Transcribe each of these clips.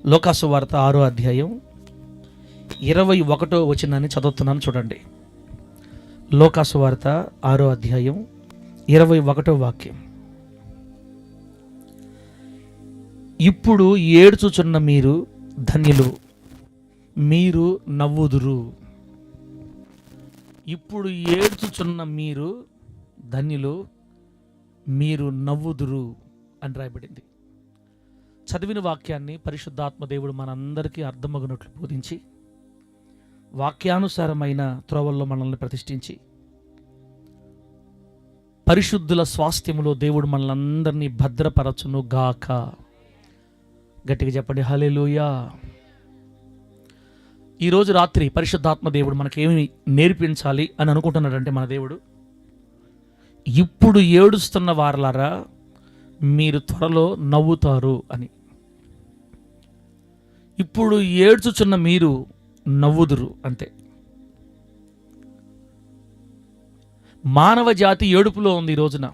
లోకాసు వార్త 6వ అధ్యాయం 21వ వచనాన్ని చదువుతున్నాను చూడండి. లోకాసు వార్త 6వ అధ్యాయం 21వ వాక్యం. ఇప్పుడు ఏడ్చుచున్న మీరు ధన్యులు, మీరు నవ్వుదురు. ఇప్పుడు ఏడ్చుచున్న మీరు ధన్యులు, మీరు నవ్వుదురు అని రాయబడింది. చదివిన వాక్యాన్ని పరిశుద్ధాత్మ దేవుడు మనందరికీ అర్థమగినట్లు బోధించి వాక్యానుసారమైన త్రోవల్లో మనల్ని ప్రతిష్ఠించి పరిశుద్ధుల స్వాస్థ్యములో దేవుడు మనల్ని భద్రపరచును గాక. గట్టిగా చెప్పండి హల్లెలూయా. ఈరోజు రాత్రి పరిశుద్ధాత్మ దేవుడు మనకేమి నేర్పించాలి అని అనుకుంటున్నాడంటే మన దేవుడు, ఇప్పుడు ఏడుస్తున్న వారలారా మీరు త్వరలో నవ్వుతారు అని. ఇప్పుడు ఏడ్చుచున్న మీరు నవ్వుదురు అంతే. మానవ జాతి ఏడుపులో ఉంది ఈ రోజున.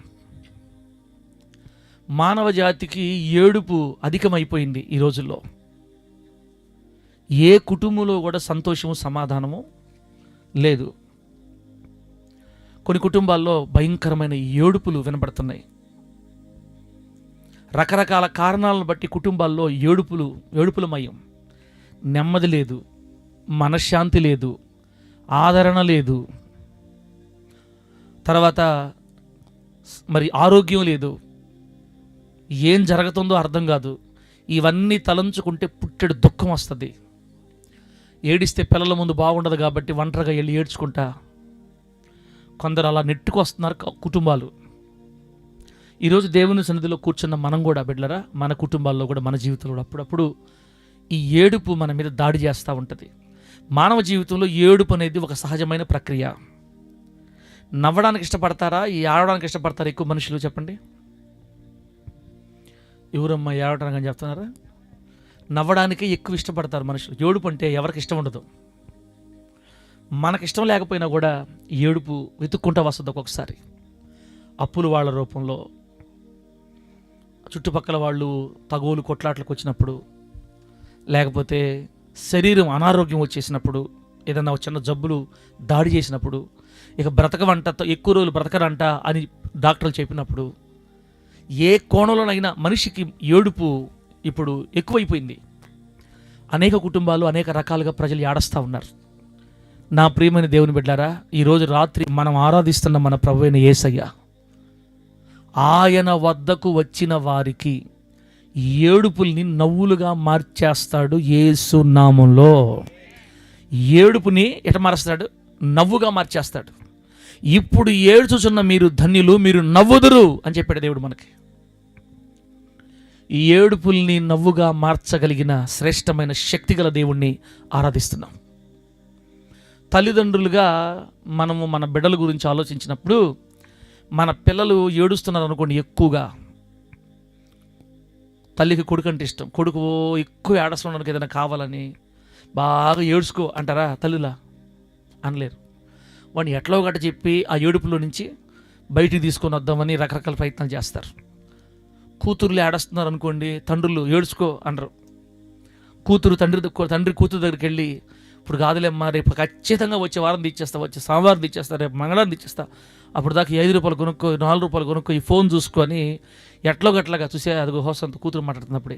మానవ జాతికి ఏడుపు అధికమైపోయింది ఈ రోజుల్లో. ఏ కుటుంబంలో కూడా సంతోషము సమాధానము లేదు. కొన్ని కుటుంబాల్లో భయంకరమైన ఏడుపులు వినబడుతున్నాయి. రకరకాల కారణాలను బట్టి కుటుంబాల్లో ఏడుపులమయం. నెమ్మది లేదు, మనశ్శాంతి లేదు, ఆదరణ లేదు, తర్వాత మరి ఆరోగ్యం లేదు, ఏం జరుగుతుందో అర్థం కాదు. ఇవన్నీ తలంచుకుంటే పుట్టెడు దుఃఖం వస్తుంది. ఏడిస్తే పిల్లల ముందు బాగుండదు కాబట్టి ఒంటరిగా వెళ్ళి ఏడ్చుకుంటా కొందరు అలా నెట్టుకు వస్తున్నారు కుటుంబాలు. ఈరోజు దేవుని సన్నిధిలో కూర్చున్న మనం కూడా బిడ్డలరా, మన కుటుంబాల్లో కూడా మన జీవితంలో కూడా అప్పుడప్పుడు ఈ ఏడుపు మన మీద దాడి చేస్తూ ఉంటుంది. మానవ జీవితంలో ఏడుపు అనేది ఒక సహజమైన ప్రక్రియ. నవ్వడానికి ఇష్టపడతారా, ఏడవడానికి ఇష్టపడతారా ఎక్కువ మనుషులు చెప్పండి? ఎవరమ్మా ఏడవడానికి అని చెప్తున్నారా? నవ్వడానికి ఎక్కువ ఇష్టపడతారు మనుషులు. ఏడుపు అంటే ఎవరికి ఇష్టం ఉండదు. మనకి ఇష్టం లేకపోయినా కూడా ఏడుపు వెతుక్కుంటా వస్తుంది. ఒక్కొక్కసారి అప్పులు వాళ్ళ రూపంలో, చుట్టుపక్కల వాళ్ళు తగోలు కొట్లాట్లకు వచ్చినప్పుడు, లేకపోతే శరీరం అనారోగ్యం వచ్చేసినప్పుడు, ఏదన్నా చిన్న జబ్బులు దాడి చేసినప్పుడు, ఇక బ్రతకవంట ఎక్కువ రోజులు బ్రతకరంట అని డాక్టర్లు చెప్పినప్పుడు, ఏ కోణంలోనైనా మనిషికి ఏడుపు ఇప్పుడు ఎక్కువైపోయింది. అనేక కుటుంబాలు అనేక రకాలుగా ప్రజలు ఏడుస్తూ ఉన్నారు. నా ప్రియమైన దేవుని బిడ్డారా, ఈరోజు రాత్రి మనం ఆరాధిస్తున్న మన ప్రభువైన యేసయ్య, ఆయన వద్దకు వచ్చిన వారికి ఏడుపుల్ని నవ్వులుగా మార్చేస్తాడు. యేసు నామంలో ఏడుపుని ఎట మారుస్తాడు? నవ్వుగా మార్చేస్తాడు. ఇప్పుడు ఏడ్చుచున్న మీరు ధన్యులు, మీరు నవ్వుదురు అని చెప్పాడు దేవుడు మనకి. ఈ ఏడుపుల్ని నవ్వుగా మార్చగలిగిన శ్రేష్టమైన శక్తిగల దేవుణ్ణి ఆరాధిస్తున్నాం. తల్లిదండ్రులుగా మనము మన బిడ్డల గురించి ఆలోచించినప్పుడు, మన పిల్లలు ఏడుస్తున్నారు అనుకోండి, ఎక్కువగా తల్లికి కొడుకు అంటే ఇష్టం. కొడుకు ఎక్కువ ఏడుస్తున్నానికి ఏదైనా కావాలని బాగా ఏడ్చుకో అంటారా? తల్లులా అనలేరు. వాడిని ఎట్లా గట్ట చెప్పి ఆ ఏడుపులో నుంచి బయటికి తీసుకొని వద్దామని రకరకాల ప్రయత్నాలు చేస్తారు. కూతుర్లు ఏడుస్తున్నారు అనుకోండి, తండ్రులు ఏడ్చుకో అనరు. తండ్రి కూతురు దగ్గరికి వెళ్ళి, ఇప్పుడు కాదులేమ్మా, రేపు ఖచ్చితంగా వచ్చే వారం తెచ్చేస్తా, వచ్చే సోమవారం తెచ్చేస్తా, రేపు మంగళవారం తెచ్చేస్తా, అప్పుడు దాకా 5 రూపాయలు కొనుక్కో, 4 రూపాయలు కొనుక్కో, ఈ ఫోన్ చూసుకొని ఎట్లో గట్లాగా చూసే అది హోసంత కూతురు మాట్లాడుతున్నప్పుడే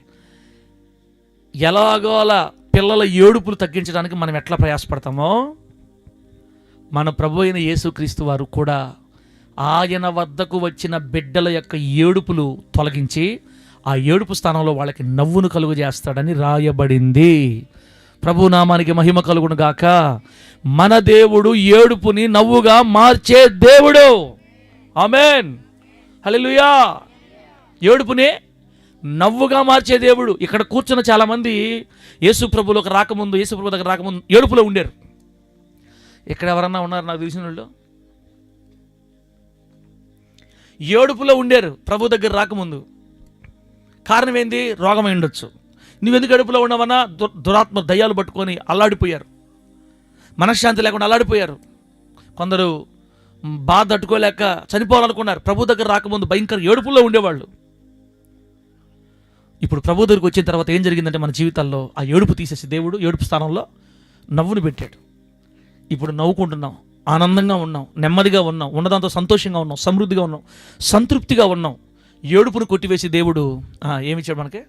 ఎలాగో అలా పిల్లల ఏడుపులు తగ్గించడానికి మనం ఎట్లా ప్రయాసపడతామో, మన ప్రభు అయిన యేసుక్రీస్తు వారు కూడా ఆయన వద్దకు వచ్చిన బిడ్డల యొక్క ఏడుపులు తొలగించి ఆ ఏడుపు స్థానంలో వాళ్ళకి నవ్వును కలుగు చేస్తాడని రాయబడింది. ప్రభు నామానికి మహిమ కలుగును గాక. మన దేవుడు ఏడుపుని నవ్వుగా మార్చే దేవుడు. ఆమేన్, హల్లెలూయా. ఏడుపుని నవ్వుగా మార్చే దేవుడు. ఇక్కడ కూర్చున్న చాలామంది యేసు ప్రభు దగ్గర రాకముందు ఏడుపులో ఉండారు. ఇక్కడ ఎవరన్నా ఉన్నారు నాకు తెలిసిన వాళ్ళు? ఏడుపులో ఉండారు ప్రభు దగ్గర రాకముందు. కారణం ఏంది? రోగమై ఉండొచ్చు. నువ్వెందుకు ఏడుపులో ఉన్నావన్నా? దురాత్మ దయ్యాలు పట్టుకొని అల్లాడిపోయారు, మనశ్శాంతి లేకుండా అల్లాడిపోయారు. కొందరు బాధ తట్టుకోలేక చనిపోవాలనుకున్నారు. ప్రభు దగ్గర రాకముందు భయంకర ఏడుపుల్లో ఉండేవాళ్ళు. ఇప్పుడు ప్రభు దగ్గరికి వచ్చిన తర్వాత ఏం జరిగిందంటే మన జీవితాల్లో ఆ ఏడుపు తీసేసి దేవుడు ఏడుపు స్థానంలో నవ్వును పెట్టాడు. ఇప్పుడు నవ్వుకుంటున్నాం, ఆనందంగా ఉన్నాం, నెమ్మదిగా ఉన్నాం, ఉన్నదాంతో సంతోషంగా ఉన్నాం, సమృద్ధిగా ఉన్నాం, సంతృప్తిగా ఉన్నాం. ఏడుపును కొట్టివేసి దేవుడు ఏమిచ్చాడు మనకి?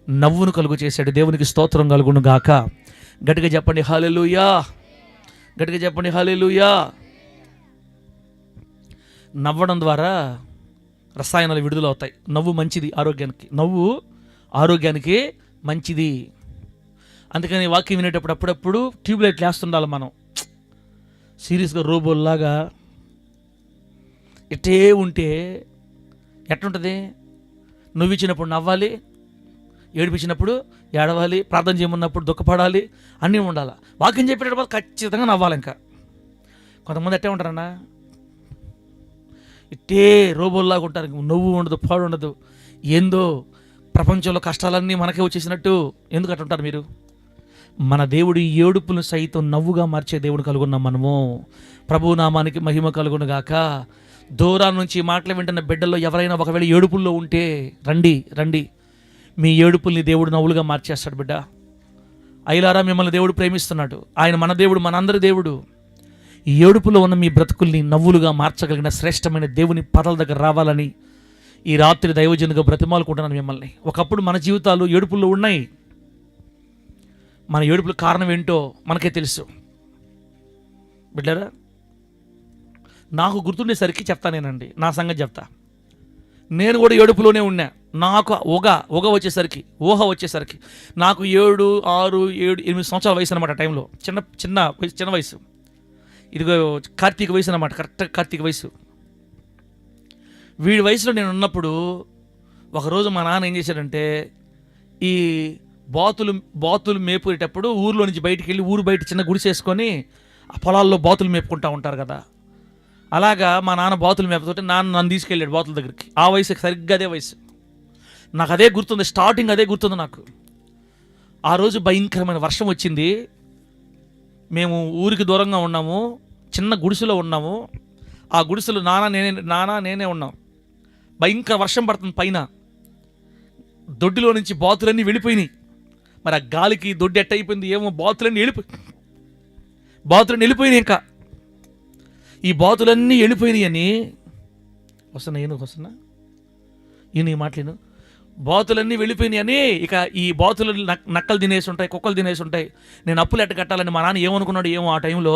నవ్వును కలుగు చేశాడు. దేవునికి స్తోత్రం కలుగును గాక. గట్టిగా చెప్పండి హల్లెలూయా, గట్టిగా చెప్పండి హల్లెలూయా. నవ్వడం ద్వారా రసాయనాలు విడుదల అవుతాయి. నవ్వు మంచిది ఆరోగ్యానికి, నవ్వు ఆరోగ్యానికి మంచిది. అందుకని వాక్యం వినేటప్పుడు అప్పుడప్పుడు ట్యూబ్లైట్లు వేస్తుండాలి మనం. సీరియస్గా రోబోల్లాగా ఇట్టే ఉంటే ఎట్లుంటుంది? నవ్విచ్చినప్పుడు నవ్వాలి, ఏడిపించినప్పుడు ఏడవాలి, ప్రార్థన చేయమన్నప్పుడు దుఃఖపడాలి, అన్నీ ఉండాలి. వాక్యం చెప్పేటప్పుడు ఖచ్చితంగా నవ్వాలి. ఇంకా కొంతమంది ఎట్టే ఉంటారన్నా, ఇట్టే రోబోల్లాగా ఉంటారు. నవ్వు ఉండదు, పాడు ఉండదు. ఏందో ప్రపంచంలో కష్టాలన్నీ మనకే వచ్చేసినట్టు ఎందుకు అట్లా ఉంటారు మీరు? మన దేవుడు ఏడుపును సైతం నవ్వుగా మార్చే దేవుడు కలుగున్నాం మనము. ప్రభువు నామానికి మహిమ కలుగును గాక. దూరం నుంచి మాటలు వింటున్న బిడ్డల్లో ఎవరైనా ఒకవేళ ఏడుపుల్లో ఉంటే రండి రండి, మీ ఏడుపుల్ని దేవుడు నవ్వులుగా మార్చేస్తాడు. బిడ్డ అయిలారా, మిమ్మల్ని దేవుడు ప్రేమిస్తున్నాడు. ఆయన మన దేవుడు, మనందరి దేవుడు. ఈ ఏడుపులో ఉన్న మీ బ్రతుకుల్ని నవ్వులుగా మార్చగలిగిన శ్రేష్టమైన దేవుని పదల దగ్గర రావాలని ఈ రాత్రి దైవజనుగా బ్రతిమాలుకుంటున్నాను మిమ్మల్ని. ఒకప్పుడు మన జీవితాలు ఏడుపుల్లో ఉన్నాయి. మన ఏడుపుల కారణం ఏంటో మనకే తెలుసు. బిడ్డరా, నాకు గుర్తుండేసరికి చెప్తానేనండి, నా సంగతి చెప్తా. నేను కూడా ఏడుపులోనే ఉన్నా. నాకు ఊహ వచ్చేసరికి నాకు 7, 6, 7, 8 సంవత్సరాల వయసు అనమాట. టైంలో చిన్న వయసు. ఇదిగో కార్తీక వయసు అనమాట, కరెక్ట్గా కార్తీక వయసు. వీడి వయసులో నేను ఉన్నప్పుడు ఒకరోజు మా నాన్న ఏం చేశాడంటే, ఈ బాతులు మేపుకునేటప్పుడు ఊర్లో నుంచి బయటికి వెళ్ళి ఊరు బయట చిన్న గుడిసేసుకొని ఆ పొలాల్లో బాతులు మేపుకుంటూ ఉంటారు కదా. అలాగా మా నాన్న బాతులు మేపుతుంటే నన్ను తీసుకెళ్ళాడు బాతుల దగ్గరికి. ఆ వయసు సరిగ్గా అదే వయసు. నాకు అదే గుర్తుంది, స్టార్టింగ్ అదే గుర్తుంది నాకు. ఆ రోజు భయంకరమైన వర్షం వచ్చింది. మేము ఊరికి దూరంగా ఉన్నాము, చిన్న గుడిసెలో ఉన్నాము. ఆ గుడిసెలో నాన్న నేనే ఉన్నాం. భయంకర వర్షం పడుతుంది పైన. దొడ్డిలో నుంచి బాతులన్నీ వెళ్ళిపోయినాయి. మరి ఆ గాలికి దొడ్డి ఎట్టయిపోయింది ఏమో, బాతులన్నీ వెళ్ళిపోయినాయి. ఇంకా ఈ బాతులన్నీ వెళ్ళిపోయినాయి అని వస్తున్నా ఈ మాటలేను. బాతులన్నీ వెళ్ళిపోయినాయి అని ఇక ఈ బాతులు నక్కలు తినేసి ఉంటాయి, కుక్కలు తినేసి ఉంటాయి. నేను అప్పులు ఎట్ట కట్టాలని మా నాన్న ఏమనుకున్నాడు ఏమో ఆ టైంలో.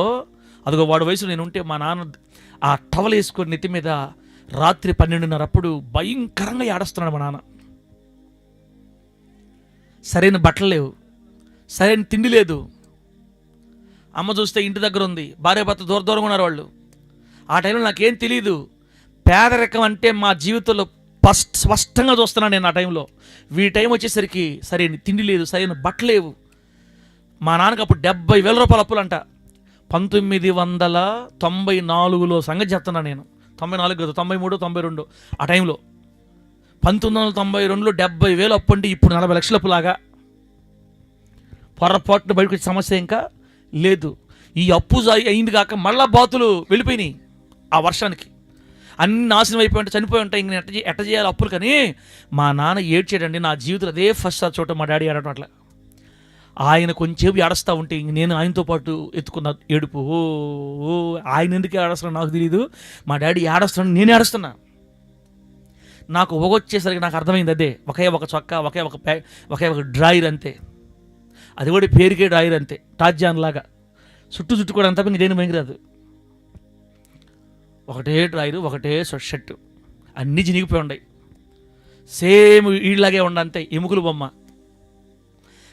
అదిగో వాడు వయసు నేను ఉంటే మా నాన్న ఆ టవల్ వేసుకొని నెత్తి మీద రాత్రి 12:30 అప్పుడు భయంకరంగా ఏడుస్తున్నాడు మా నాన్న. సరైన బట్టలు లేవు, సరైన తిండి లేదు. అమ్మ చూస్తే ఇంటి దగ్గర ఉంది, భార్య భర్త దూరంగా ఉన్నారు వాళ్ళు. ఆ టైంలో నాకేం తెలియదు. పేదరికం అంటే మా జీవితంలో స్పష్టంగా చూస్తున్నాను నేను ఆ టైంలో. వీడి టైం వచ్చేసరికి సరైన తిండి లేదు, సరైన బట్టలు లేవు. మా నాన్నకి అప్పుడు 70,000 రూపాయల అప్పులంట. 1994లో సంగతి చెప్తున్నా నేను. 94 కాదు, 93, 92 ఆ టైంలో. 1992లో 70,000 అప్పు అంటే ఇప్పుడు 40 లక్షల అప్పులాగా. పొరపాటున బయటకు వచ్చే సమస్య ఇంకా లేదు. ఈ అప్పు అయింది కాక మళ్ళా బాతులు వెళ్ళిపోయినాయి ఆ వర్షానికి. అన్ని నాశనం అయిపోయి ఉంటే చనిపోయి ఉంటాయి. ఇంక ఎట్ట చేయాలి అప్పులు. కానీ మా నాన్న ఏడ్చాడండి. నా జీవితంలో అదే ఫస్ట్ చోట మా డాడీ ఏడటం. అట్లా ఆయన కొంచెంసేపు ఏడుస్తూ ఉంటే ఇంక నేను ఆయనతో పాటు ఎత్తుకున్న ఏడుపు. ఆయన ఎందుకు ఏడుస్తున్నా నాకు తెలియదు, మా డాడీ ఏడుస్తున్నాడు, నేను ఏడుస్తున్నా. నాకు ఒగొచ్చేసరికి నాకు అర్థమైంది అదే. ఒకే ఒక చొక్కా, ఒకే ఒక డ్రాయర్ అంతే. అది కూడా పేరుకే డ్రాయర్ అంతే, టార్జాన్ లాగా. చుట్టూ కూడా అంతా ఇంక దేని భయంకరాదు. ఒకటే డ్రాయరు, ఒకటే షర్టు, అన్నీ చినిగిపోయి ఉన్నాయి. సేమ్ ఈళ్ళలాగే అంతే, ఎముకలు బొమ్మ.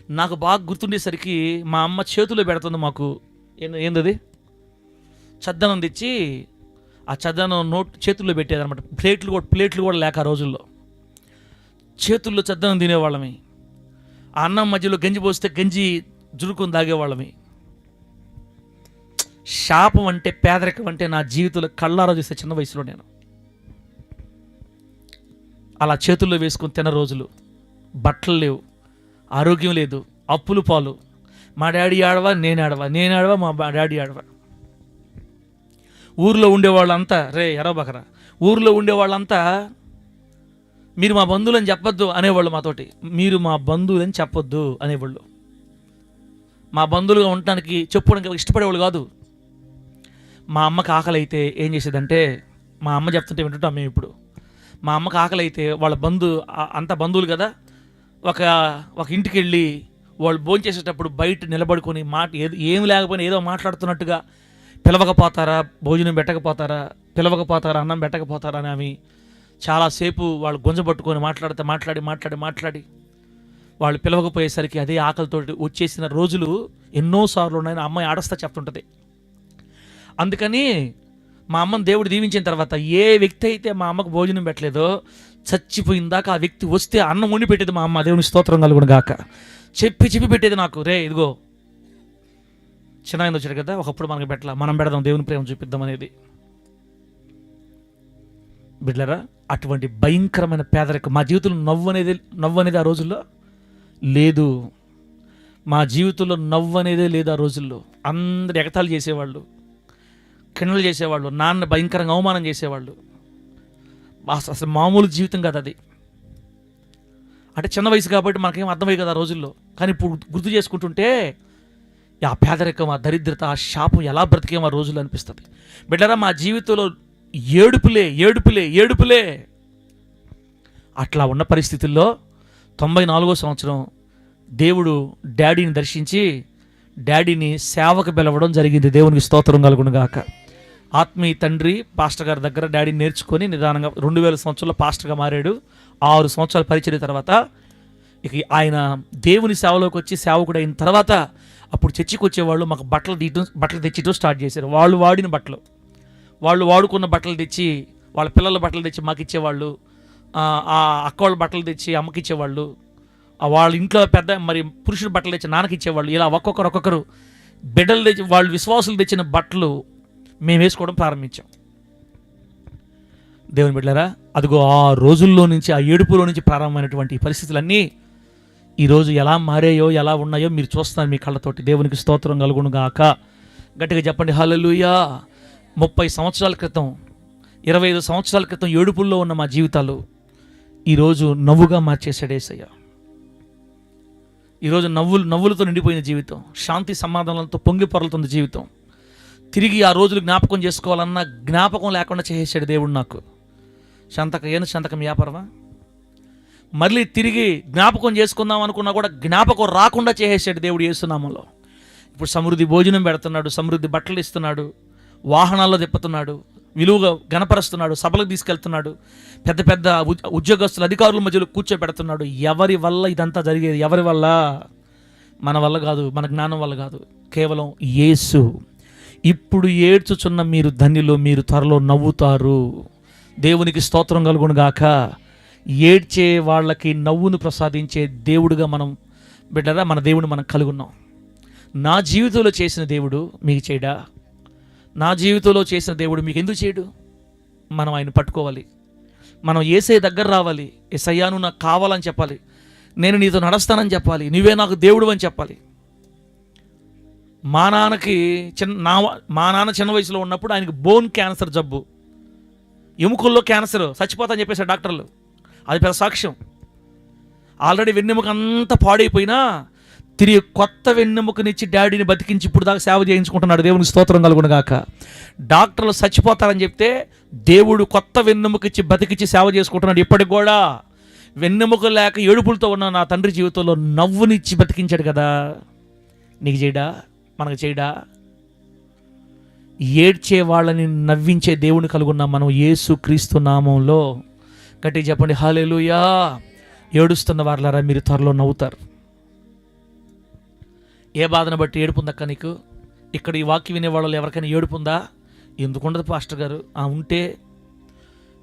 నాకు బాగా గుర్తుండేసరికి మా అమ్మ చేతుల్లో పెడుతుంది మాకు. ఏందది? చద్దనం తెచ్చి ఆ చద్దనం చేతుల్లో పెట్టేదన్నమాట. ప్లేట్లు కూడా లేక ఆ రోజుల్లో చేతుల్లో చద్దనం తినేవాళ్ళమి. ఆ అన్నం మధ్యలో గంజి పోస్తే గంజి జురుకొని తాగేవాళ్ళమి. శాపం అంటే, పేదరికం అంటే నా జీవితంలో కళ్ళారా చూస్తే చిన్న వయసులో నేను అలా చేతుల్లో వేసుకొని తిన్న రోజులు. బట్టలు లేవు, ఆరోగ్యం లేదు, అప్పులు పాలు. మా డాడీ ఆడవా, నేను ఆడవా, మా డాడీ ఆడవా. ఊర్లో ఉండేవాళ్ళంతా ఊర్లో ఉండేవాళ్ళంతా మీరు మా బంధువులని చెప్పొద్దు అనేవాళ్ళు మాతోటి. మీరు మా బంధువులని చెప్పొద్దు అనేవాళ్ళు. మా బంధువులుగా ఉండటానికి చెప్పుకోవడానికి ఇష్టపడేవాళ్ళు కాదు. మా అమ్మకి ఆకలి అయితే ఏం చేసేదంటే, మా అమ్మ చెప్తుంటే వింటుంటాం మేము ఇప్పుడు. మా అమ్మకి ఆకలి అయితే వాళ్ళ అంత బంధువులు కదా, ఒక ఇంటికి వెళ్ళి వాళ్ళు భోంచేసేటప్పుడు బయట నిలబడుకొని ఏమి లేకపోయినా ఏదో మాట్లాడుతున్నట్టుగా పిలవకపోతారా, భోజనం పెట్టకపోతారా, పిలవకపోతారా, అన్నం పెట్టకపోతారా అని ఆమె చాలాసేపు వాళ్ళు గుంజబట్టుకొని మాట్లాడి వాళ్ళు పిలవకపోయేసరికి అదే ఆకలితో వచ్చేసిన రోజులు ఎన్నోసార్లు ఉన్నాయని అమ్మాయి ఆడస్తా చెప్తుంటుంది. అందుకని మా అమ్మని దేవుడు దీవించిన తర్వాత ఏ వ్యక్తి అయితే మా అమ్మకు భోజనం పెట్టలేదో చచ్చిపోయిందాక ఆ వ్యక్తి వస్తే అన్నం వండి పెట్టేది మా అమ్మ. దేవుని స్తోత్రం కలుగును గాక. చెప్పి పెట్టేది నాకు, రే ఇదిగో చిన్న వచ్చాడు కదా, ఒకప్పుడు మనకు పెట్టలా, మనం పెడదాం, దేవుని ప్రేమ చూపిద్దాం అనేది. బిడ్డలారా, అటువంటి భయంకరమైన పేదరికం మా జీవితంలో నవ్వు అనేది ఆ రోజుల్లో లేదు. మా జీవితంలో నవ్వు అనేదే లేదు ఆ రోజుల్లో. అందరు ఎగతాళి చేసేవాళ్ళు, కిండలు చేసేవాళ్ళు, నాన్న భయంకరంగా అవమానం చేసేవాళ్ళు. అసలు మామూలు జీవితం కాదు అది. అంటే చిన్న వయసు కాబట్టి మనకేం అర్థమయ్యి కదా ఆ రోజుల్లో. కానీ ఇప్పుడు గుర్తు చేసుకుంటుంటే ఆ పేదరికం, ఆ దరిద్రత, ఆ శాపం ఎలా బ్రతికేమో ఆ రోజుల్లో అనిపిస్తుంది. బిడ్డరా, మా జీవితంలో ఏడుపులే. అట్లా ఉన్న పరిస్థితుల్లో 94వ సంవత్సరం దేవుడు డాడీని దర్శించి డాడీని సేవకు పిలవడం జరిగింది. దేవునికి స్తోత్రం కలుగును గాక. ఆత్మీయ తండ్రి పాస్టర్ గారి దగ్గర డాడీని నేర్చుకొని నిదానంగా 2000 సంవత్సరంలో పాస్టర్గా మారాడు. 6 సంవత్సరాల పరిచర్య తర్వాత ఇక ఆయన దేవుని సేవలోకి వచ్చి సేవకుడు అయిన తర్వాత అప్పుడు చర్చికి వచ్చేవాళ్ళు మాకు బట్టలు తెచ్చిటం స్టార్ట్ చేశారు. వాళ్ళు వాడిన బట్టలు, వాళ్ళు వాడుకున్న బట్టలు తెచ్చి, వాళ్ళ పిల్లల బట్టలు తెచ్చి మాకు ఇచ్చేవాళ్ళు. ఆ అక్క వాళ్ళ బట్టలు తెచ్చి అమ్మకి ఇచ్చేవాళ్ళు. వాళ్ళ ఇంట్లో పెద్ద మరి పురుషుల బట్టలు తెచ్చి నాన్నకి ఇచ్చేవాళ్ళు. ఇలా ఒక్కొక్కరు బిడ్డలు తెచ్చి, వాళ్ళు విశ్వాసులు తెచ్చిన బట్టలు మేము వేసుకోవడం ప్రారంభించాం. దేవుని బిడ్డలారా, అదిగో ఆ రోజుల్లో నుంచి, ఆ ఏడుపులో నుంచి ప్రారంభమైనటువంటి పరిస్థితులన్నీ ఈరోజు ఎలా మారాయో, ఎలా ఉన్నాయో మీరు చూస్తున్నారు మీ కళ్ళతోటి. దేవునికి స్తోత్రం కలుగును గాక. గట్టిగా చెప్పండి హల్లెలూయా. 30 సంవత్సరాల క్రితం, 25 సంవత్సరాల క్రితం ఏడుపుల్లో ఉన్న మా జీవితాలు ఈరోజు నవ్వుగా మార్చేశాడు యేసయ్య. ఈరోజు నవ్వులతో నిండిపోయిన జీవితం, శాంతి సమాధానాలతో పొంగి పొరలుతున్న జీవితం. తిరిగి ఆ రోజులు జ్ఞాపకం చేసుకోవాలన్నా జ్ఞాపకం లేకుండా చేసేసాడు దేవుడు నాకు. సంతకం వ్యాపారమా? మళ్ళీ తిరిగి జ్ఞాపకం చేసుకుందాం అనుకున్నా కూడా జ్ఞాపకం రాకుండా చేసేసాడు దేవుడు యేసునామంలో. ఇప్పుడు సమృద్ధి భోజనం పెడుతున్నాడు, సమృద్ధి బట్టలు ఇస్తున్నాడు, వాహనాల్లో తిప్పుతున్నాడు, విలువగా గణపరుస్తున్నాడు, సభలకు తీసుకెళ్తున్నాడు, పెద్ద ఉద్యోగస్తులు అధికారుల మధ్యలో కూర్చోబెడుతున్నాడు. ఎవరి వల్ల ఇదంతా జరిగేది? ఎవరి వల్ల? మన వల్ల కాదు, మన జ్ఞానం వల్ల కాదు, కేవలం యేసు. ఇప్పుడు ఏడ్చుచున్న మీరు ధన్యులు, మీరు త్వరలో నవ్వుతారు. దేవునికి స్తోత్రం కలుగును గాక. ఏడ్చే వాళ్ళకి నవ్వును ప్రసాదించే దేవుడుగా మనం బిడ్డరా, మన దేవుడు మనం కలుగున్నాం. నా జీవితంలో చేసిన దేవుడు మీకు చేయడా? నా జీవితంలో చేసిన దేవుడు మీకు ఎందుకు చేయడు? మనం ఆయన పట్టుకోవాలి, మనం యేసయ్య దగ్గర రావాలి. యేసయ్యా నువ్వు నాకు కావాలని చెప్పాలి, నేను నీతో నడుస్తానని చెప్పాలి, నువ్వే నాకు దేవుడు అని చెప్పాలి. మా నాన్న చిన్న వయసులో ఉన్నప్పుడు ఆయనకి బోన్ క్యాన్సర్ జబ్బు, ఎముకల్లో క్యాన్సర్, చచ్చిపోతాని చెప్పేశారు డాక్టర్లు. అది పెద్ద సాక్ష్యం. ఆల్రెడీ వెన్నెముక అంతా పాడైపోయినా తిరిగి కొత్త వెన్నెముకనిచ్చి డాడీని బతికించి ఇప్పుడు దాకా సేవ చేయించుకుంటున్నాడు. దేవునికి స్తోత్రం కలుగును గాక. డాక్టర్లు చచ్చిపోతారని చెప్తే దేవుడు కొత్త వెన్నెముకిచ్చి బతికించి సేవ చేసుకుంటున్నాడు. ఇప్పటికి కూడా వెన్నెముక లేక ఏడుపులతో ఉన్న నా తండ్రి జీవితంలో నవ్వునిచ్చి బతికించాడు కదా. నీకు చేయడా? మనకు చేయడా? ఏడ్చే వాళ్ళని నవ్వించే దేవుని కలుగున్నాం మనం యేసు క్రీస్తు నామంలో. గట్టిగా చెప్పండి హల్లెలూయా. ఏడుస్తున్న వారులారా, మీరు త్వరలో నవ్వుతారు. ఏ బాధను బట్టి ఏడుపుందక్క నీకు? ఇక్కడ ఈ వాక్యం వినేవాళ్ళు ఎవరికైనా ఏడుపుందా? ఎందుకుండదు పాస్టర్ గారు? ఉంటే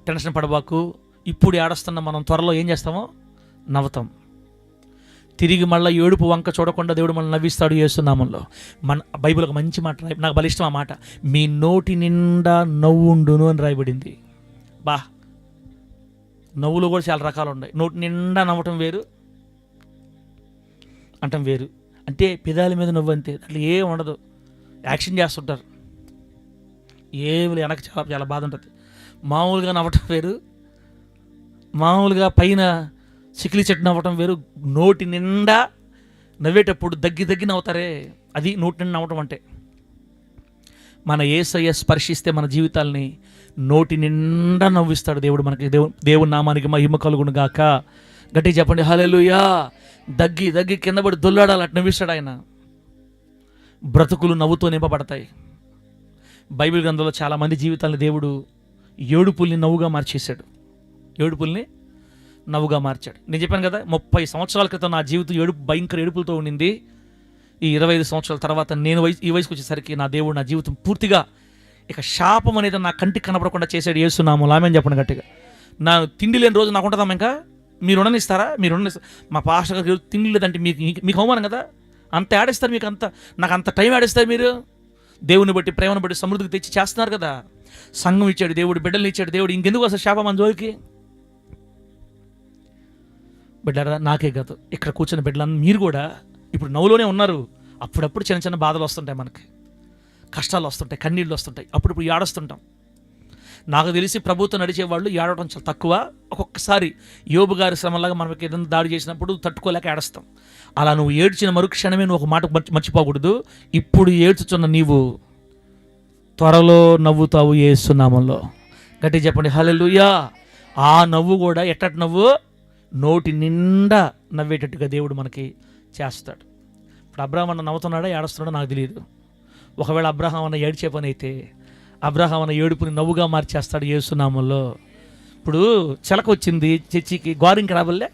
టెన్షన్ పడబాకు. ఇప్పుడు ఏడుస్తున్న మనం త్వరలో ఏం చేస్తామో నవ్వుతాం. తిరిగి మళ్ళీ ఏడుపు వంక చూడకుండా దేవుడు మనల్ని నవ్విస్తాడు యేసునామంలో. మన బైబిల్ ఒక మంచి మాట, నాకు బలిష్టం ఆ మాట, మీ నోటి నిండా నవ్వుండును అని రాయబడింది. బా, నవ్వులు కూడా చాలా రకాలు ఉన్నాయి. నోటి నిండా నవ్వటం వేరు, అంటం వేరు. అంటే పెదాల మీద నవ్వు అంతే, అట్లా ఏం ఉండదు, యాక్షన్ చేస్తుంటారు, ఏమి వెనక చాలా చాలా బాధ ఉంటుంది. మామూలుగా నవ్వటం వేరు, మామూలుగా పైన చికిలి చెట్టు నవ్వటం వేరు, నోటి నిండా నవ్వేటప్పుడు దగ్గి నవ్వుతారే, అది నోటి నిండా నవ్వటం అంటే. మన యేసయ్య స్పర్శిస్తే మన జీవితాల్ని నోటి నిండా నవ్విస్తాడు దేవుడు మనకి. దేవుని నామానికి మహిమ కలుగును గాక. గట్టిగా చెప్పండి హల్లెలూయా. దగ్గి కింద పడి దొల్లాడాలి, అటు నవ్విస్తాడు ఆయన. బ్రతుకులు నవ్వుతో నింపబడతాయి. బైబిల్ గ్రంథంలో చాలామంది జీవితాలను దేవుడు ఏడుపుల్ని నవ్వుగా మార్చేశాడు. ఏడుపుల్ని నవ్వుగా మార్చాడు. నేను చెప్పాను కదా, 30 సంవత్సరాల క్రితం నా జీవితం భయంకర ఏడుపులతో ఉండింది. ఈ 25 సంవత్సరాల తర్వాత నేను ఈ వయసుకు వచ్చేసరికి నా దేవుడు నా జీవితం పూర్తిగా ఇక శాపం అనేది నా కంటికి కనపడకుండా చేశాడు. యేసునామములో ఆమేన్ చెప్పండి గట్టిగా. నా తిండి లేని రోజు నాకు ఉంటుందమ్మా. ఇంకా మీరు ఉండనిస్తారా? మా పాస్టర్ గారు తిండి లేదంటే మీకు అవమానం కదా, అంత ఆడేస్తారు మీకు, నాకు అంత టైం ఆడేస్తారు మీరు. దేవుని బట్టి ప్రేమను బట్టి సమృద్ధికి తెచ్చి చేస్తున్నారు కదా. సంఘం ఇచ్చాడు దేవుడు, బిడ్డల్ని ఇచ్చాడు దేవుడు, ఇంకెందుకు అసలు శాపం మన జోలికి? బిడ్డరా, నాకే కాదు, ఇక్కడ కూర్చున్న బిడ్డలన్నీ మీరు కూడా ఇప్పుడు నవ్వులోనే ఉన్నారు. అప్పుడప్పుడు చిన్న చిన్న బాధలు వస్తుంటాయి, మనకి కష్టాలు వస్తుంటాయి, కన్నీళ్ళు వస్తుంటాయి, అప్పుడప్పుడు ఏడుస్తుంటాం. నాకు తెలిసి ప్రభుత్వం నడిచేవాళ్ళు ఏడవడం చాలా తక్కువ. ఒక్కొక్కసారి యోబు గారి శ్రమలాగా మనకి ఏదైనా దాడి చేసినప్పుడు తట్టుకోలేక ఏడుస్తాం. అలా నువ్వు ఏడ్చిన మరుక్షణమే నువ్వు ఒక మాట మర్చిపోకూడదు. ఇప్పుడు ఏడ్చుచున్న నీవు త్వరలో నవ్వుతావు యేసు నామములో. గట్టిగా చెప్పండి హల్లెలూయా. ఆ నవ్వు కూడా ఎట్టటి నవ్వు? నోటి నిండా నవ్వేటట్టుగా దేవుడు మనకి చేస్తాడు. ఇప్పుడు అబ్రహాం అన్న నవ్వుతున్నాడా ఏడుస్తున్నాడో నాకు తెలియదు. ఒకవేళ అబ్రహాం అన్న ఏడ్చే పని అయితే అబ్రహాం అన్న ఏడుపుని నవ్వుగా మార్చేస్తాడు యేసు నామములో. ఇప్పుడు చిలక వచ్చింది చర్చికి, గోరింక రాబల్లే.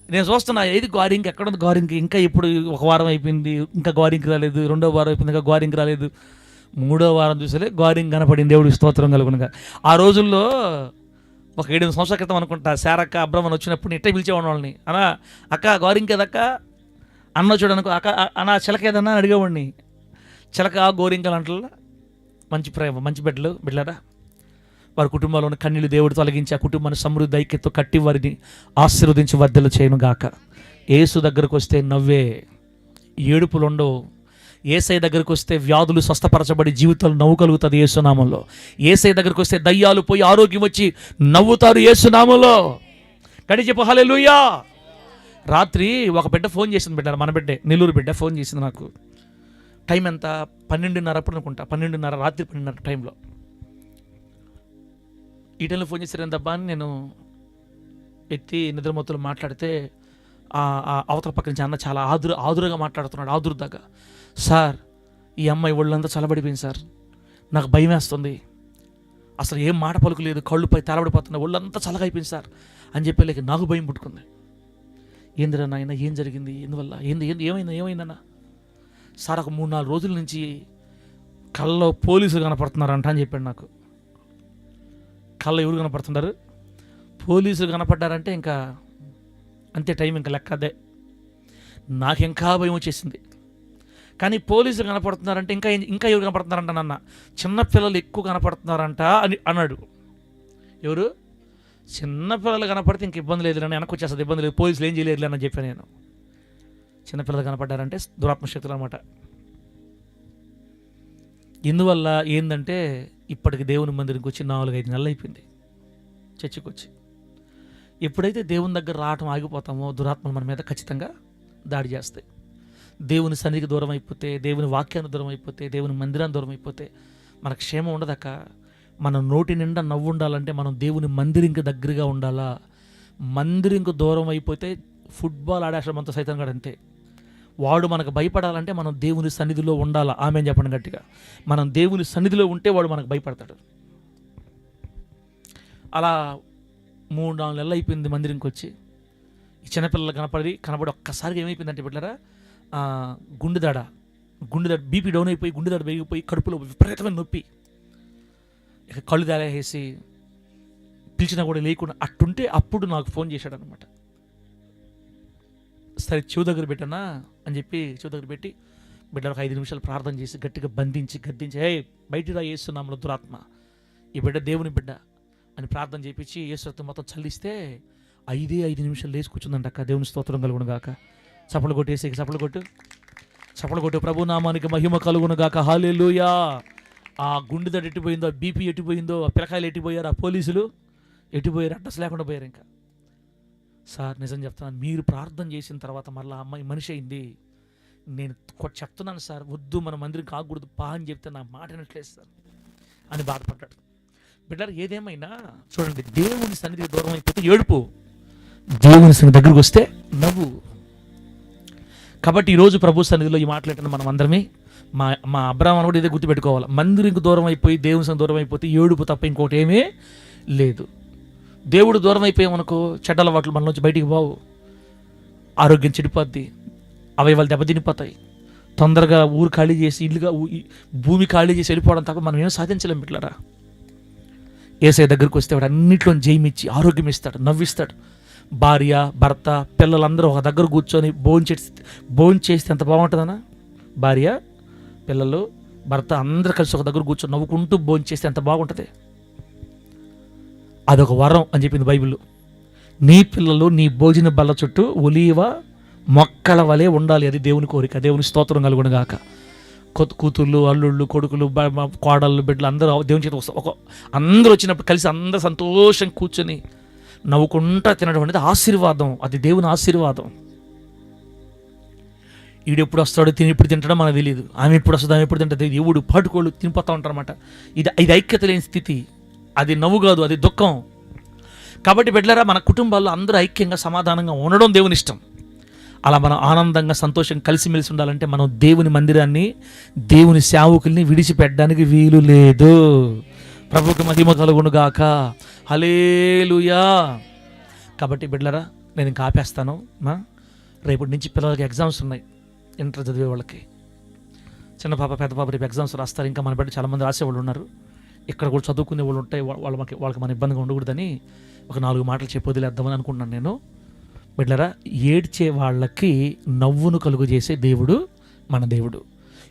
నేను చూస్తున్నా, ఏది గోరింక, ఎక్కడుంది గోరింక? ఇంకా ఇప్పుడు 1 వారం అయిపోయింది, ఇంకా గోరింక రాలేదు. 2వ వారం అయిపోయింది, ఇంకా గోరింక రాలేదు. 3వ వారం చూసలే గోరింక కనపడింది. దేవుడికి స్తోత్రం కలుగునుగా. ఆ రోజుల్లో ఒక 7 సంవత్సరాల క్రితం అనుకుంటా, శారక్క అబ్రహ్మన్ వచ్చినప్పుడు ఇట్టే పిలిచేవాడు వాళ్ళని. అన్నా అక్క గోరింకేదక్క అన్న చూడనుకో, అక్క అన్న చిలకేదన్నా అని అడిగేవాడిని. చిలక గోరింకలు అంటలా. మంచి ప్రేమ, మంచి బిడ్డలారా, వారి కుటుంబాల్లోని కన్నీళ్ళు దేవుడు తొలగించి ఆ కుటుంబాన్ని సమృద్ధి ఐక్యతతో కట్టి వారిని ఆశీర్వదించి వర్ధలు చేయను గాక. యేసు దగ్గరకు వస్తే నవ్వే, ఏడుపులు ఉండవు. యేసయ్య దగ్గరికి వస్తే వ్యాధులు స్వస్థపరచబడి జీవితాలు నవ్వు కలుగుతుంది యేసునామంలో. యేసయ్య దగ్గరికి వస్తే దయ్యాలు పోయి ఆరోగ్యం వచ్చి నవ్వుతారు యేసునామంలో. కడి చెప్పు హల్లెలూయా. రాత్రి ఒక బిడ్డ ఫోన్ చేసింది, బిడ్డ మన బిడ్డే, నెల్లూరు బిడ్డ ఫోన్ చేసింది నాకు. టైం ఎంత? 12:30 అప్పుడు అనుకుంటా, 12:30 రాత్రి 12:30 టైంలో. ఈ టైంలో ఫోన్ చేశారు ఏందబ్బా అని నేను ఎత్తి నిద్రమొత్తులు మాట్లాడితే అవతల పక్క నుంచి అన్న చాలా ఆదురుగా మాట్లాడుతున్నాడు, ఆదురుదాగా. సార్, ఈ అమ్మాయి ఒళ్ళంతా చల్లబడిపోయింది సార్, నాకు భయం వేస్తుంది, అసలు ఏం మాట పలుకులేదు, కళ్ళుపై తలబడిపోతున్నాయి, ఒళ్ళంతా చల్లగా అయిపోయింది సార్ అని చెప్పలేక నాకు భయం పుట్టుకుంది. ఏందిరా నాయన, ఏం జరిగింది, ఎందువల్ల, ఏమైందన్నా? సార్, ఒక 3-4 రోజుల నుంచి కళ్ళలో పోలీసులు కనపడుతున్నారంట అని చెప్పాడు నాకు. కళ్ళ ఎవరు కనపడుతున్నారు? పోలీసులు కనపడ్డారంటే ఇంకా అంతే, టైం ఇంకా లెక్క అదే. నాకు ఇంకా భయం వచ్చేసింది. కానీ పోలీసులు కనపడుతున్నారంటే ఇంకా ఎవరు కనపడుతున్నారంట నాన్న? చిన్నపిల్లలు ఎక్కువ కనపడుతున్నారంట అని అన్నాడు. ఎవరు? చిన్నపిల్లలు కనపడితే ఇంక ఇబ్బంది లేదు, నన్ను వెనక్కి వచ్చేస్తుంది, ఇబ్బంది లేదు, పోలీసులు ఏం చేయలేదు అని చెప్పాను నేను. చిన్నపిల్లలు కనపడ్డారంటే దురాత్మశక్తులు అన్నమాట. ఇందువల్ల ఏంటంటే ఇప్పటికి దేవుని మందిరికి వచ్చి 4-5 నెలలు అయిపోయింది చర్చికి వచ్చి. ఎప్పుడైతే దేవుని దగ్గర రావటం ఆగిపోతామో దురాత్మలు మన మీద ఖచ్చితంగా దాడి చేస్తాయి. దేవుని సన్నిధికి దూరం అయిపోతే, దేవుని వాక్యానికి దూరం అయిపోతే, దేవుని మందిరానికి దూరం అయిపోతే మనకు క్షేమం ఉండదక్క. మన నోటి నిండా నవ్వు ఉండాలంటే మనం దేవుని మందిరంకి దగ్గరగా ఉండాలా. మందిరంకి దూరం అయిపోతే ఫుట్బాల్ ఆడేసమంత సైతం కూడా అంతే. వాడు మనకు భయపడాలంటే మనం దేవుని సన్నిధిలో ఉండాలా. ఆమెన్ చెప్పండి గట్టిగా. మనం దేవుని సన్నిధిలో ఉంటే వాడు మనకు భయపడతాడు. అలా 3-4 నెలలు అయిపోయింది మందిరంకి వచ్చి. ఈ చిన్నపిల్లలు కనపడి ఒక్కసారిగా ఏమైపోయిందంటే బిడ్డలారా, గుండెదాడ బీపీ డౌన్ అయిపోయి, గుండెదాడ పెరిగిపోయి, కడుపులో విపరీతమైన నొప్పి, ఇక కళ్ళు దారేసి పిలిచినా కూడా లేకుండా అట్టుంటే అప్పుడు నాకు ఫోన్ చేశాడు అనమాట. సరే చెవు దగ్గర పెట్టనా అని చెప్పి చెవు దగ్గర పెట్టి బిడ్డ ఒక 5 నిమిషాలు ప్రార్థన చేసి గట్టిగా బంధించి గద్దించి, బయటికి రా యేసు నామములో దురాత్మ, ఈ బిడ్డ దేవుని బిడ్డ అని ప్రార్థన చేయించి యేసు రక్తం మొత్తం చల్లిస్తే 5 నిమిషాలు లేచి కూర్చుందంట అక్క. దేవుని స్తోత్రం కలుగును గాక. చప్పలు కొట్టేసి చప్పలు కొట్టు ప్రభు నామానికి మహిమ కలుగును గాక. హల్లెలూయా. ఆ గుండెదడ ఎట్టిపోయిందో, ఆ బీపీ ఎట్టిపోయిందో, ఆ పిల్లకాయలు ఎట్టిపోయారు, ఆ పోలీసులు ఎటు పోయారు? అడ్రస్ లేకుండా పోయారు. ఇంకా సార్ నిజం చెప్తున్నాను, మీరు ప్రార్థన చేసిన తర్వాత మళ్ళీ అమ్మాయి మనిషి అయింది, నేను చెప్తున్నాను సార్, వద్దు మన మందిరం కాకూడదు పా అని చెప్తే నా మాట వినట్లేదు సార్ అని బాధపడ్డాడు. బిడ్డలారా, ఏదేమైనా చూడండి, దేవుని సన్నిధికి దూరం అయిపోతే ఏడుపు, దేవుని సన్నిధి దగ్గరికి వస్తే నవ్వు. కాబట్టి ఈరోజు ప్రభు సన్నిధిలో ఈ మాట్లాడిన మనం అందరమే మా అబ్రాహ్మణ్ కూడా ఇదే గుర్తుపెట్టుకోవాలి. మందిరికి దూరం అయిపోయి దేవుని సన్నిధి దూరం అయిపోతే ఏడుపు తప్ప ఇంకోటి ఏమీ లేదు. దేవుడు దూరం అయిపోయామనుకో, చెడ్డ అలవాట్లు మనలోంచి బయటికి పోవు, ఆరోగ్యం చెడిపోద్ది, అవయవాలు దెబ్బతినిపోతాయి, తొందరగా ఊరు ఖాళీ చేసి ఇల్లుగా భూమి ఖాళీ చేసి వెళ్ళిపోవడం తప్ప మనం ఏం సాధించలేం. బిడ్డలారా, యేసయ్య దగ్గరికి వస్తే వాడు అన్నింటిలో జయమిచ్చి ఆరోగ్యం ఇస్తాడు, నవ్విస్తాడు. భార్య, భర్త, పిల్లలందరూ ఒక దగ్గర కూర్చొని భోంచేస్తే ఎంత బాగుంటుందన్నా? భార్య, పిల్లలు, భర్త అందరూ కలిసి ఒక దగ్గర కూర్చొని నవ్వుకుంటూ భోంచేస్తే ఎంత బాగుంటుంది. అదొక వరం అని చెప్పింది బైబిల్. నీ పిల్లలు నీ భోజన బల్ల చుట్టూ ఒలీవ మొక్కల వలె ఉండాలి, అది దేవుని కోరిక. దేవుని స్తోత్రం కలుగును గాక. కూతుర్లు, అల్లుళ్ళు, కొడుకులు, కోడళ్ళు, బిడ్డలు అందరూ దేవుని చేత అందరూ వచ్చినప్పుడు కలిసి అందరూ సంతోషంగా కూర్చొని నవ్వుకుంటా తినడం అనేది ఆశీర్వాదం, అది దేవుని ఆశీర్వాదం. ఈడెప్పుడు వస్తాడో ఇప్పుడు తింటాడో మనకు తెలియదు, ఆమె ఎప్పుడు వస్తుందో ఆమె ఎప్పుడు తింటుంది, ఎవడు పాటుకోళ్ళు తినిపోతూ ఉంటారన్నమాట. ఇది ఐక్యత లేని స్థితి, అది నవ్వు కాదు, అది దుఃఖం. కాబట్టి బిడ్డలారా, మన కుటుంబాల్లో అందరూ ఐక్యంగా సమాధానంగా ఉండడం దేవుని ఇష్టం. అలా మనం ఆనందంగా సంతోషంగా కలిసిమెలిసి ఉండాలంటే మనం దేవుని మందిరాన్ని, దేవుని సేవకుల్ని విడిచిపెట్టడానికి వీలు లేదు. ప్రభువుకి మహిమ కలుగును గాక. హల్లెలూయా. కాబట్టి బిడ్డలారా, నేను ఇంకా ఆపేస్తాను. రేపటి నుంచి పిల్లలకి ఎగ్జామ్స్ ఉన్నాయి, ఇంటర్ చదివే వాళ్ళకి. చిన్న పాప, పెద్ద పాప రేపు ఎగ్జామ్స్ రాస్తారు. ఇంకా మన బిడ్డ చాలామంది రాసేవాళ్ళు ఉన్నారు, ఇక్కడ కూడా చదువుకునే వాళ్ళు ఉంటాయి. వాళ్ళకి మన ఇబ్బందిగా ఉండకూడదని ఒక 4 మాటలు చెప్పి వదిలేద్దామని అనుకుంటున్నాను నేను. బిడ్డలారా, ఏడ్చే వాళ్ళకి నవ్వును కలుగు చేసే దేవుడు మన దేవుడు.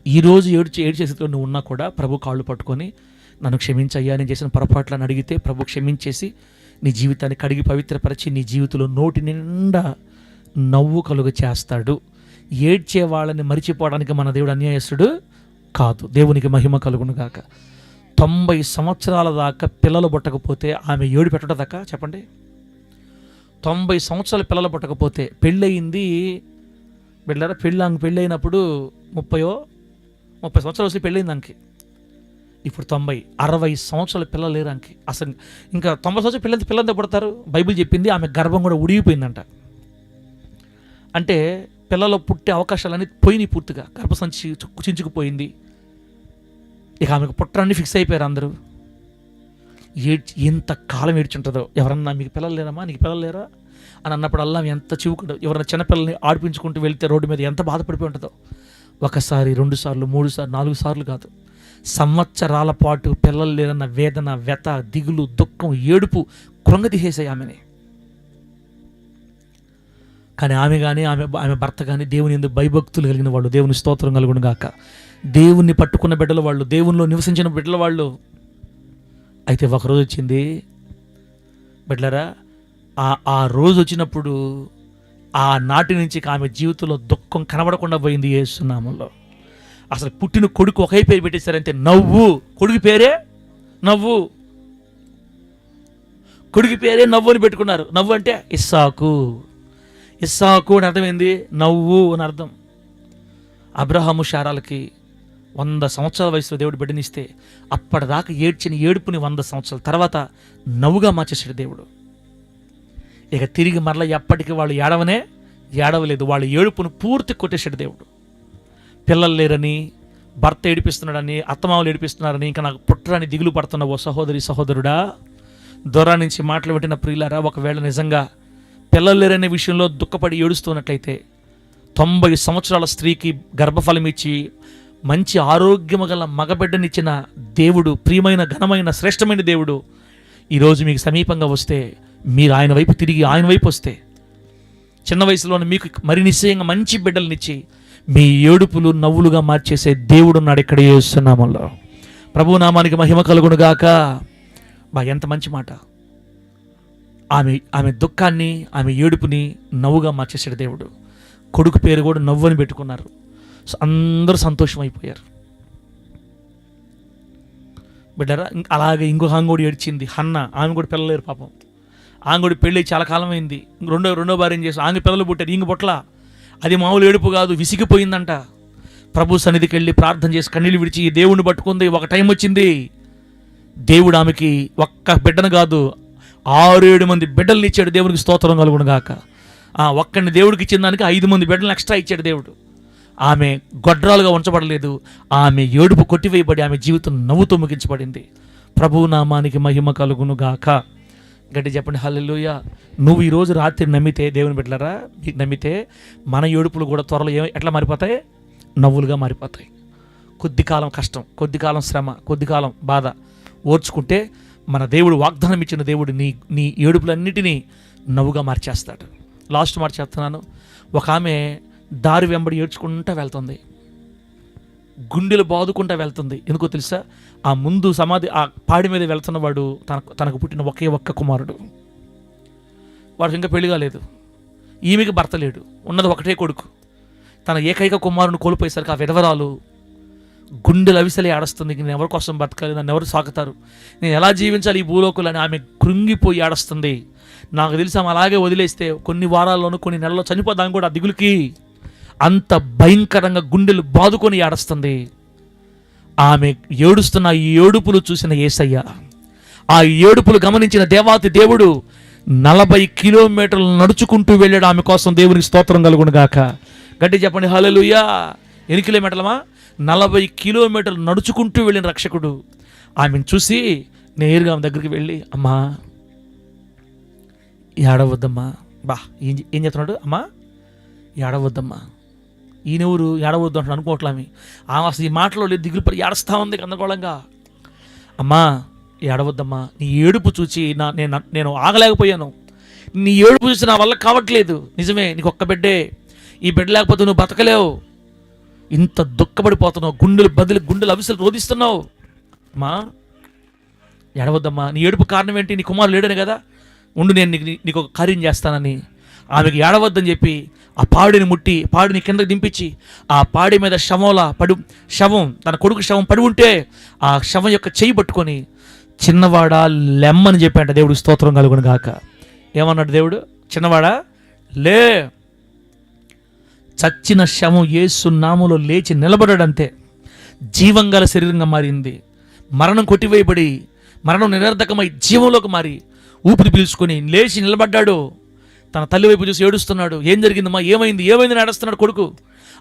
ఈరోజు ఏడ్చే స్థితిలో నువ్వు ఉన్నా కూడా ప్రభు కాళ్ళు పట్టుకొని, నన్ను క్షమించయ్యా, నేను చేసిన పొరపాట్లను అడిగితే ప్రభు క్షమించేసి నీ జీవితాన్ని కడిగి పవిత్రపరిచి నీ జీవితంలో నోటి నిండా నవ్వు కలుగు చేస్తాడు. ఏడ్చే వాళ్ళని మరిచిపోవడానికి మన దేవుడు అన్యాయస్తుడు కాదు. దేవునికి మహిమ కలుగును గాక. 90 సంవత్సరాల దాకా పిల్లలు పుట్టకపోతే ఆమె ఏడు పెట్టడదాకా చెప్పండి. 90 సంవత్సరాల పిల్లలు పుట్టకపోతే పెళ్ళయింది బిడ్డలారా. పెళ్ళి అయినప్పుడు 30 సంవత్సరాలు వచ్చి పెళ్ళయింది అంకి. ఇప్పుడు 60 సంవత్సరాల పిల్లలు లేరు అంకి. అసలు ఇంకా 90 సంవత్సరాల పిల్లలతో పుడతారు. బైబిల్ చెప్పింది ఆమె గర్భం కూడా ఉడిగిపోయిందంట. అంటే పిల్లలు పుట్టే అవకాశాలన్నీ పోయినాయి పూర్తిగా. గర్భసంచి చించుకుపోయింది. ఇక ఆమెకు పుట్టరాన్ని ఫిక్స్ అయిపోయారు అందరూ. ఎంత కాలం ఏడ్చుంటుందో. ఎవరన్నా మీకు పిల్లలు లేరమ్మా, నీకు పిల్లలు లేరా అని అన్నప్పుడు అల్లా ఎంత చివుకుంటూ, ఎవరైనా చిన్నపిల్లల్ని ఆడిపించుకుంటూ వెళ్తే రోడ్డు మీద ఎంత బాధపడిపోయి ఉంటుందో. 1 సారి 2 సార్లు 3 సార్లు 4 సార్లు కాదు, సంవత్సరాల పాటు పిల్లలు లేరన్న వేదన, వ్యత, దిగులు, దుఃఖం, ఏడుపు కృంగదీసేసాయి ఆమెని. కానీ ఆమె కానీ ఆమె భర్త కానీ దేవుని యందు భయభక్తులు కలిగిన వాళ్ళు, దేవుని స్తోత్రం కలుగును గాక. దేవుణ్ణి పట్టుకున్న బిడ్డల వాళ్ళు, దేవునిలో నివసించిన బిడ్డల వాళ్ళు. అయితే ఒకరోజు వచ్చింది బిడ్డలారా, ఆ రోజు వచ్చినప్పుడు ఆ నాటి నుంచి ఆమె జీవితంలో దుఃఖం కనబడకుండా పోయింది యేసు నామములో. అసలు పుట్టిన కొడుకు ఒకే పేరు పెట్టేశారంటే నవ్వు. కొడుకు పేరే నవ్వు. కొడుకు పేరే నవ్వు అని పెట్టుకున్నారు. నవ్వు అంటే ఇస్సాకు. ఇస్సాకు అని అర్థమైంది నవ్వు అని అర్థం. అబ్రహాము శారాలకి 100 సంవత్సరాల వయసులో దేవుడు బిడ్డనిస్తే అప్పటిదాకా ఏడ్చిన ఏడుపుని 100 సంవత్సరాల తర్వాత నవ్వుగా మార్చేసాడు దేవుడు. ఇక తిరిగి మరలా ఎప్పటికీ వాళ్ళు ఏడవలేదు. వాళ్ళ ఏడుపును పూర్తి కొట్టేశాడు దేవుడు. పిల్లలు లేరని, భర్త ఏడిపిస్తున్నాడని, అత్తమామలు ఏడిపిస్తున్నారని, ఇంకా నాకు పుట్టరాని దిగులు పడుతున్న ఓ సహోదరి సహోదరుడా, దూరా నుంచి మాటలు పెట్టిన ప్రియులారా, ఒకవేళ నిజంగా పిల్లలు లేరనే విషయంలో దుఃఖపడి ఏడుస్తున్నట్లయితే 90 సంవత్సరాల స్త్రీకి గర్భఫలం ఇచ్చి మంచి ఆరోగ్యము గల మగబిడ్డనిచ్చిన దేవుడు, ప్రియమైన ఘనమైన శ్రేష్టమైన దేవుడు ఈరోజు మీకు సమీపంగా వస్తే, మీరు ఆయన వైపు తిరిగి ఆయన వైపు వస్తే, చిన్న వయసులోనే మీకు మరి నిశ్చయంగా మంచి బిడ్డలనిచ్చి మీ ఏడుపులు నవ్వులుగా మార్చేసే దేవుడు ఉన్నాడు ఇక్కడ యేసు నామములో. ప్రభు నామానికి మహిమ కలుగును గాక. ఎంత మంచి మాట. ఆమె దుఃఖాన్ని, ఆమె ఏడుపుని నవ్వుగా మార్చేసాడు దేవుడు. కొడుకు పేరు కూడా నవ్వు అని పెట్టుకున్నారు. అందరూ సంతోషం అయిపోయారు. బిడ్డరా, అలాగే ఇంకొక ఆమె కూడా ఏడ్చింది, హన్న. ఆమె కూడా పిల్లలేరు పాపం. ఆమె కూడా పెళ్ళి చాలా కాలం అయింది. రెండో భార్య ఏం చేసి ఆమె పిల్లలు పుట్టారు, ఇంక పుట్ల. అది మామూలు ఏడుపు కాదు, విసిగిపోయిందంట. ప్రభు సన్నిధికి వెళ్ళి ప్రార్థన చేసి కన్నీళ్ళు విడిచి దేవుణ్ణి పట్టుకుంది. ఒక టైం వచ్చింది, దేవుడు ఆమెకి ఒక్క బిడ్డను కాదు 6-7 మంది బిడ్డల్ని ఇచ్చాడు. దేవునికి స్తోత్రం కలుగును గాక. ఒక్కడిని దేవుడికి ఇచ్చిన దానికి 5 మంది బిడ్డలను ఎక్స్ట్రా ఇచ్చాడు దేవుడు. ఆమె గొడ్రాలుగా ఉంచబడలేదు, ఆమె ఏడుపు కొట్టివేయబడి ఆమె జీవితం నవ్వుతో ముగించబడింది. ప్రభు నామానికి మహిమ కలుగును గాక. గట్టి చెప్పండి హల్లెలూయా. నువ్వు ఈరోజు రాత్రి నమ్మితే, దేవుని బిడ్డలారా, మీకు నమ్మితే మన ఏడుపులు కూడా త్వరలో ఎట్లా మారిపోతాయి? నవ్వులుగా మారిపోతాయి. కొద్ది కాలం కష్టం, కొద్ది కాలం శ్రమ, కొద్ది కాలం బాధ ఓర్చుకుంటే మన దేవుడు, వాగ్దానం ఇచ్చిన దేవుడు నీ ఏడుపులన్నిటినీ నవ్వుగా మార్చేస్తాడు. లాస్ట్ మాట చెప్తున్నాను. ఒక ఆమె దారి వెంబడి ఏడ్చుకుంటూ వెళ్తుంది, గుండెలు బాదుకుంటూ వెళ్తుంది. ఎందుకో తెలుసా? ఆ ముందు సమాధి, ఆ పాడి మీద వెళ్తున్నవాడు తనకు పుట్టిన ఒక్క కుమారుడు. వాడికి ఇంకా పెళ్లి కాలేదు, ఈమెకి భర్త లేడు, ఉన్నది ఒకటే కొడుకు. తన ఏకైక కుమారుని కోల్పోయేసరికి ఆ విధవరాలు గుండెలు అవిసలి ఆడస్తుంది. నేను ఎవరి కోసం బతకాలి, నన్ను ఎవరు సాకుతారు, నేను ఎలా జీవించాలి ఈ భూలోకులని ఆమె కృంగిపోయి ఆడస్తుంది. నాకు తెలిసి ఆమె అలాగే వదిలేస్తే కొన్ని వారాల్లోనూ కొన్ని నెలల్లో చనిపోదాం కూడా దిగులుకి. అంత భయంకరంగా గుండెలు బాదుకొని ఏడుస్తుంది. ఆమె ఏడుస్తున్న ఈ ఏడుపులు చూసిన యేసయ్య, ఆ ఏడుపులు గమనించిన దేవాతి దేవుడు 40 కిలోమీటర్లు నడుచుకుంటూ వెళ్ళాడు ఆమె కోసం. దేవునికి స్తోత్రం కలుగును గాక. గట్టి చెప్పండి హల్లెలూయా. ఎన్ని కిలోమీటర్లమా? 40 కిలోమీటర్లు నడుచుకుంటూ వెళ్ళిన రక్షకుడు ఆమెను చూసి నేరుగా ఆమె దగ్గరికి వెళ్ళి, అమ్మా ఏడవద్దమ్మా. ఏం చెప్తున్నాడు? అమ్మా ఏడవద్దమ్మా. ఈయనెవరు ఏడవద్దు అంటాడు అనుకోవట్లే. ఆమె అసలు ఈ మాటలో లేదు, దిగులు పడి ఏడుస్తూ ఉంది గందరగోళంగా. అమ్మా ఏడవద్దమ్మా, నీ ఏడుపు చూచి నేను ఆగలేకపోయాను. నీ ఏడుపు చూసి నా వల్ల కావట్లేదు. నిజమే, నీకు ఒక్క బిడ్డే, ఈ బిడ్డ లేకపోతే నువ్వు బతకలేవు. ఇంత దుఃఖపడిపోతున్నావు, గుండెలు అవిసలు రోధిస్తున్నావు. అమ్మా ఏడవద్దమ్మా, నీ ఏడుపు కారణం ఏంటి? నీ కుమారుడు లేడని కదా, ఉండు నేను నీకు ఒక కార్యం చేస్తానని ఆమెకు ఏడవద్దని చెప్పి ఆ పాడిని ముట్టి, పాడిని కిందకి దింపించి, ఆ పాడి మీద శవం, తన కొడుకు శవం పడి ఉంటే ఆ శవం యొక్క చెయ్యి పట్టుకొని, చిన్నవాడా లెమ్మని చెప్పాడు దేవుడు. స్తోత్రం కలుగును గాక. ఏమన్నాడు దేవుడు? చిన్నవాడా లే. చచ్చిన శవం యేసు నామములో లేచి నిలబడాడంతే. జీవంగల శరీరంగా మారింది. మరణం కొట్టివేయబడి, మరణం నిరర్ధకమై జీవంలోకి మారి ఊపిరి పీల్చుకొని లేచి నిలబడ్డాడు. తన తల్లి వైపు చూసి ఏడుస్తున్నాడు. ఏం జరిగిందమ్మా, ఏమైంది ఏడుస్తున్నాడు కొడుకు.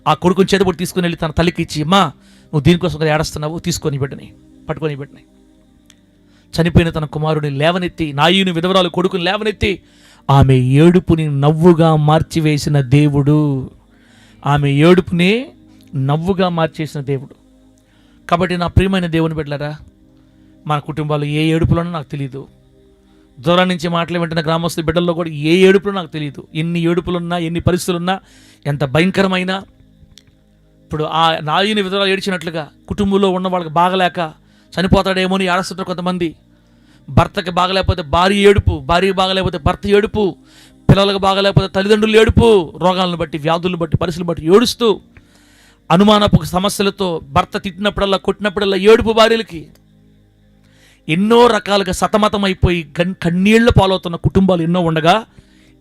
ఆ కొడుకుని చేతబడి తీసుకుని వెళ్ళి తన తల్లికి ఇచ్చి, అమ్మా నువ్వు దీనికోసం ఏడుస్తున్నావు, తీసుకొని బిడ్డని పట్టుకొని బిడ్డని. చనిపోయిన తన కుమారుడిని లేవనెత్తి, నాయుని విధవరాలు కొడుకుని లేవనెత్తి ఆమె ఏడుపుని నవ్వుగా మార్చివేసిన దేవుడు. ఆమె ఏడుపుని నవ్వుగా మార్చేసిన దేవుడు. కాబట్టి నా ప్రియమైన దేవుని బిడ్డలారా, మన కుటుంబాల్లో ఏ ఏడుపులోనో నాకు తెలియదు. దూరం నుంచి మాటలు వింటున్న గ్రామస్తుల బిడ్డల్లో కూడా ఏ ఏడుపులో నాకు తెలియదు. ఎన్ని ఏడుపులున్నా, ఎన్ని పరిస్థితులున్నా, ఎంత భయంకరమైన. ఇప్పుడు ఆ నాయుని విధవరాలు ఏడ్చినట్లుగా కుటుంబంలో ఉన్న వాళ్ళకి బాగలేక చనిపోతాడేమో అని ఏడుస్తుంటారు కొంతమంది. భర్తకి బాగలేకపోతే భార్య ఏడుపు, భార్య బాగలేకపోతే భర్త ఏడుపు, పిల్లలకు బాగలేకపోతే తల్లిదండ్రులు ఏడుపు, రోగాలను బట్టి, వ్యాధులను బట్టి, పరిస్థితులను బట్టి ఏడుస్తూ, అనుమానపు సమస్యలతో భర్త తిట్టినప్పుడల్లా, కొట్టినప్పుడల్లా ఏడుపు భార్యలకి. ఎన్నో రకాలుగా సతమతమైపోయి కన్నీళ్ల పాలవుతున్న కుటుంబాలు ఎన్నో ఉండగా,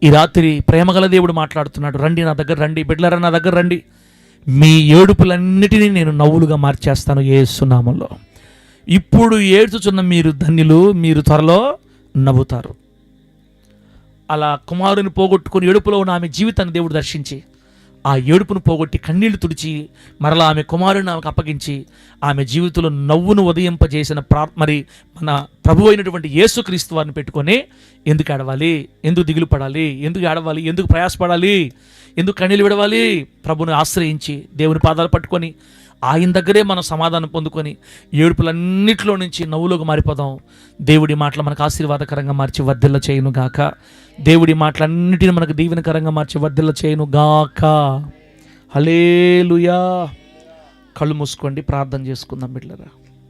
ఈ రాత్రి ప్రేమగల దేవుడు మాట్లాడుతున్నాడు. రండి నా దగ్గర రండి, బిడ్డలారా నా దగ్గర రండి, మీ ఏడుపులన్నిటినీ నేను నవ్వులుగా మార్చేస్తాను యేసు నామములో. ఇప్పుడు ఏడ్చుచున్న మీరు ధన్యులు, మీరు త్వరలో నవ్వుతారు. అలా కుమారుని పోగొట్టుకుని ఏడుపులో ఉన్న ఆమె జీవితాన్ని దేవుడు దర్శించి, ఆ ఏడుపును పోగొట్టి కన్నీళ్లు తుడిచి మరలా ఆమె కుమారుని ఆమెకు అప్పగించి ఆమె జీవితంలో నవ్వును ఉదయింపజేసిన మరి మన ప్రభు అయినటువంటి యేసుక్రీస్తు వారిని పెట్టుకొని ఎందుకు ఏడవాలి, ఎందుకు దిగులు పడాలి, ఎందుకు ఏడవాలి, ఎందుకు ప్రయాసపడాలి, ఎందుకు కన్నీళ్ళు విడవాలి? ప్రభుని ఆశ్రయించి దేవుని పాదాలు పట్టుకొని ఆయన దగ్గరే మనం సమాధానం పొందుకొని ఏడుపులన్నిటిలో నుంచి నవ్వులోకి మారిపోదాం. దేవుడి మాటలు మనకు ఆశీర్వాదకరంగా మార్చి వర్ధిల్ల చేయును గాక. దేవుడి మాటలన్నిటిని మనకు దీవెనకరంగా మార్చి వర్ధిల్ల చేయును గాక. హల్లెలూయా. కళ్ళు మూసుకోండి, ప్రార్థన చేసుకుందాం బిడ్డలారా.